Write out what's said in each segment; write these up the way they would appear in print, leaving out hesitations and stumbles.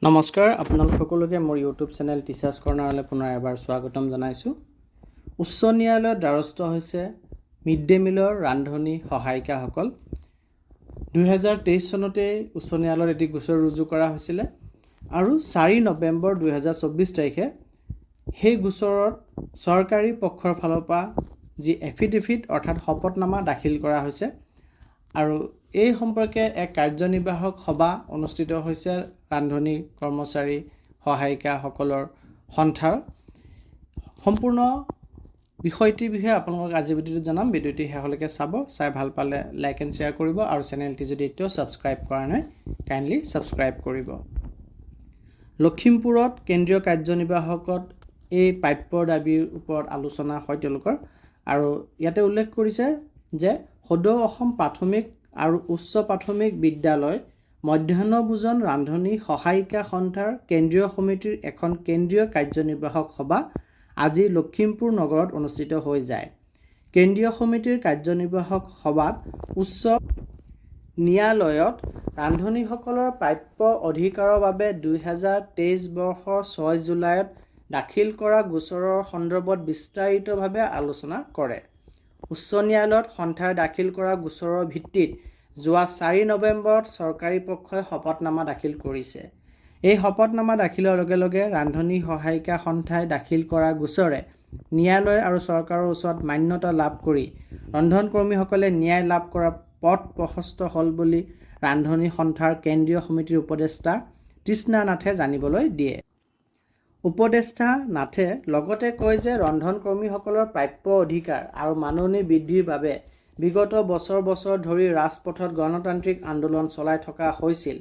নমস্কাৰ, আপোনালোক সকলোকে মোৰ ইউটিউব চেনেল টিচাৰ্ছ কৰ্ণাৰলৈ পুনৰ এবাৰ স্বাগতম জনাইছোঁ। উচ্চ ন্যায়ালয়ৰ দ্বাৰস্থ হৈছে মিড ডে মিলৰ ৰান্ধনি সহায়িকাসকল। 2023 চনতেই উচ্চ ন্যায়ালয়ত এটি গোচৰ ৰুজু কৰা হৈছিলে আৰু 4 নৱেম্বৰ 2024 তাৰিখে সেই গোচৰত চৰকাৰী পক্ষৰ ফালৰ পৰা যি এফিডেভিট অৰ্থাৎ শপতনামা দাখিল কৰা হৈছে আৰু এই সম্পৰ্কে এক কাৰ্যনিৰ্বাহক সভা অনুষ্ঠিত হৈছে ৰান্ধনি কৰ্মচাৰী সহায়িকাসকলৰ সন্থাৰ। সম্পূৰ্ণ বিষয়টিৰ বিষয়ে আপোনালোকক আজি ভিডিঅ'টো জনাম। ভিডিঅ'টি শেষলৈকে চাই ভাল পালে লাইক এণ্ড শ্বেয়াৰ কৰিব আৰু চেনেলটি যদি এতিয়াও ছাবস্ক্ৰাইব কৰা নাই কাইণ্ডলি ছাবস্ক্ৰাইব কৰিব। লখিমপুৰত কেন্দ্ৰীয় কাৰ্যনিৰ্বাহকত এই প্ৰাপ্যৰ দাবীৰ ওপৰত আলোচনা হয় তেওঁলোকৰ, আৰু ইয়াতে উল্লেখ কৰিছে যে সদৌ অসম প্ৰাথমিক আৰু উচ্চ প্ৰাথমিক বিদ্যালয় মধ্যাহ্ন ভোজন ৰান্ধনি সহায়িকা সন্থাৰ কেন্দ্ৰীয় সমিতিৰ এখন কেন্দ্ৰীয় কাৰ্যনিৰ্বাহক সভা আজি লখিমপুৰ নগৰত অনুষ্ঠিত হৈ যায়। কেন্দ্ৰীয় সমিতিৰ কাৰ্যনিৰ্বাহক সভাত উচ্চ ন্যায়ালয়ত ৰান্ধনিসকলৰ প্ৰাপ্য অধিকাৰৰ বাবে 2023 বৰ্ষৰ 6 জুলাইত দাখিল কৰা গোচৰৰ সন্দৰ্ভত বিস্তাৰিতভাৱে আলোচনা কৰে। উচ্চ ন্যায়ালয়ত সন্থাই দাখিল কৰা গোচৰৰ ভিত্তিত যোৱা 4 নৱেম্বৰত চৰকাৰী পক্ষই শপতনামা দাখিল কৰিছে। এই শপতনামা দাখিলৰ লগে লগে ৰান্ধনি সহায়িকা সন্থাই দাখিল কৰা গোচৰে ন্যায়ালয় আৰু চৰকাৰৰ ওচৰত মান্যতা লাভ কৰি ৰন্ধনকৰ্মীসকলে ন্যায় লাভ কৰাৰ পথ প্ৰশস্ত হ'ল বুলি ৰান্ধনি সন্থাৰ কেন্দ্ৰীয় সমিতিৰ উপদেষ্টা তৃষ্ণা নাথে জানিবলৈ দিয়ে। উপদেষ্টা নাথে লগতে কয় যে ৰন্ধনকৰ্মীসকলৰ প্ৰাপ্য অধিকাৰ আৰু মাননি বৃদ্ধিৰ বাবে বিগত বছৰ ধৰি ৰাজপথত গণতান্ত্ৰিক আন্দোলন চলাই থকা হৈছিল,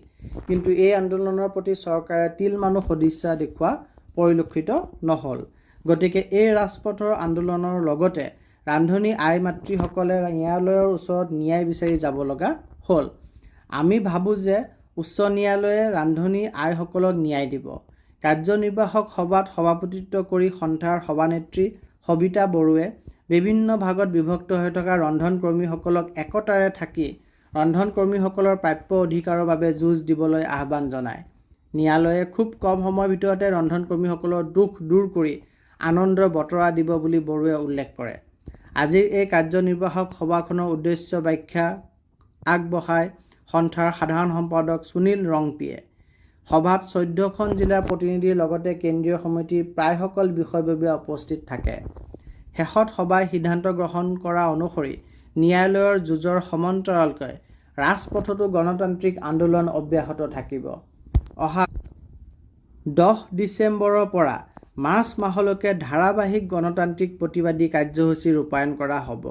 কিন্তু এই আন্দোলনৰ প্ৰতি চৰকাৰে তিলমানো সদিচ্ছা দেখুওৱা পৰিলক্ষিত নহ'ল। গতিকে এই ৰাজপথৰ আন্দোলনৰ লগতে ৰান্ধনি আই মাতৃসকলে ন্যায়ালয়ৰ ওচৰত ন্যায় বিচাৰি যাব লগা হ'ল। আমি ভাবোঁ যে উচ্চ ন্যায়ালয়ে ৰান্ধনি আইসকলক ন্যায় দিব। কাৰ্যনিৰ্বাহক সভাত সভাপতিত্ব কৰি সন্থাৰ সভানেত্ৰী সবিতা বড়োৱে বিভিন্ন ভাগত বিভক্ত হৈ থকা ৰন্ধনকৰ্মীসকলক একতাৰে থাকি ৰন্ধনকৰ্মীসকলৰ প্ৰাপ্য অধিকাৰৰ বাবে যুঁজ দিবলৈ আহ্বান জনায়। ন্যায়ালয়ে খুব কম সময়ৰ ভিতৰতে ৰন্ধনকৰ্মীসকলৰ দুখ দূৰ কৰি আনন্দৰ বতৰা দিব বুলি বড়োৱে উল্লেখ কৰে। আজিৰ এই কাৰ্যনিৰ্বাহক সভাখনৰ উদ্দেশ্য ব্যাখ্যা আগবঢ়ায় সন্থাৰ সাধাৰণ সম্পাদক সুনীল ৰংপিয়ে। সভাত 14খন জিলাৰ প্ৰতিনিধিৰ লগতে কেন্দ্ৰীয় সমিতিৰ প্ৰায়সকল বিষয়ববীয়া উপস্থিত থাকে। শেষত সভাই সিদ্ধান্ত গ্ৰহণ কৰা অনুসৰি ন্যায়ালয়ৰ যুঁজৰ সমান্তৰালকৈ ৰাজপথতো গণতান্ত্ৰিক আন্দোলন অব্যাহত থাকিব। অহা 10 ডিচেম্বৰৰ পৰা মাৰ্চ মাহলৈকে ধাৰাবাহিক গণতান্ত্ৰিক প্ৰতিবাদী কাৰ্যসূচী ৰূপায়ণ কৰা হ'ব।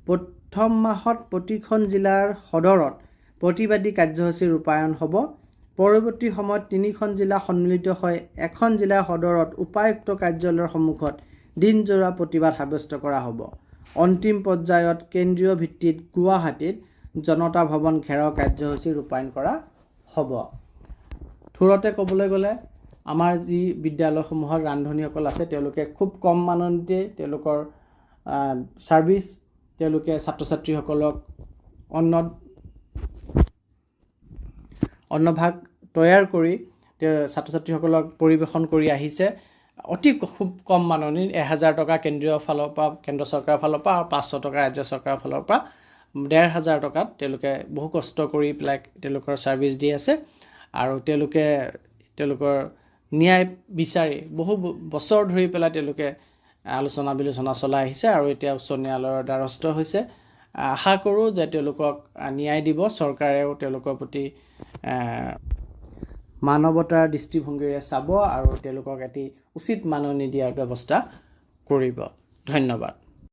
প্ৰথম মাহত প্ৰতিখন জিলাৰ সদৰত প্ৰতিবাদী কাৰ্যসূচী ৰূপায়ণ হ'ব। পৰৱৰ্তী সময়ত 3খন জিলা সন্মিলিত হৈ এখন জিলাৰ সদৰত উপায়ুক্ত কাৰ্যালয়ৰ সন্মুখত দিনজোৰা প্ৰতিবাদ সাব্যস্ত কৰা হ'ব। অন্তিম পৰ্যায়ত কেন্দ্ৰীয় ভিত্তিত গুৱাহাটীত জনতা ভৱন ঘেৰাও কাৰ্যসূচী ৰূপায়ণ কৰা হ'ব। থোৰতে ক'বলৈ গ'লে আমাৰ যি বিদ্যালয়সমূহত ৰান্ধনিসকল আছে তেওঁলোকে খুব কম মাননিতে তেওঁলোকৰ ছাৰ্ভিচ তেওঁলোকে ছাত্ৰ ছাত্ৰীসকলক অন্নভাগ তৈয়াৰ কৰি ছাত্ৰ ছাত্ৰীসকলক পৰিৱেশন কৰি আহিছে। অতি খুব কম মাননিৰ 1000 টকা কেন্দ্ৰীয় ফালৰ পৰা কেন্দ্ৰ চৰকাৰৰ ফালৰ পৰা আৰু 500 টকা ৰাজ্য চৰকাৰৰ ফালৰ পৰা 1500 টকাত তেওঁলোকে বহু কষ্ট কৰি পেলাই তেওঁলোকৰ ছাৰ্ভিচ দি আছে আৰু তেওঁলোকে তেওঁলোকৰ ন্যায় বিচাৰি বহু বছৰ ধৰি পেলাই তেওঁলোকে আলোচনা বিলোচনা চলাই আহিছে আৰু এতিয়া উচ্চ ন্যায়ালয়ৰ দ্বাৰস্থ হৈছে। আশা কৰোঁ যে তেওঁলোকক ন্যায় দিব, চৰকাৰেও তেওঁলোকৰ প্ৰতি মানৱতাৰ দৃষ্টিভংগীৰে চাব আৰু তেওঁলোকক এটি উচিত মাননি দিয়াৰ ব্যৱস্থা কৰিব। ধন্যবাদ।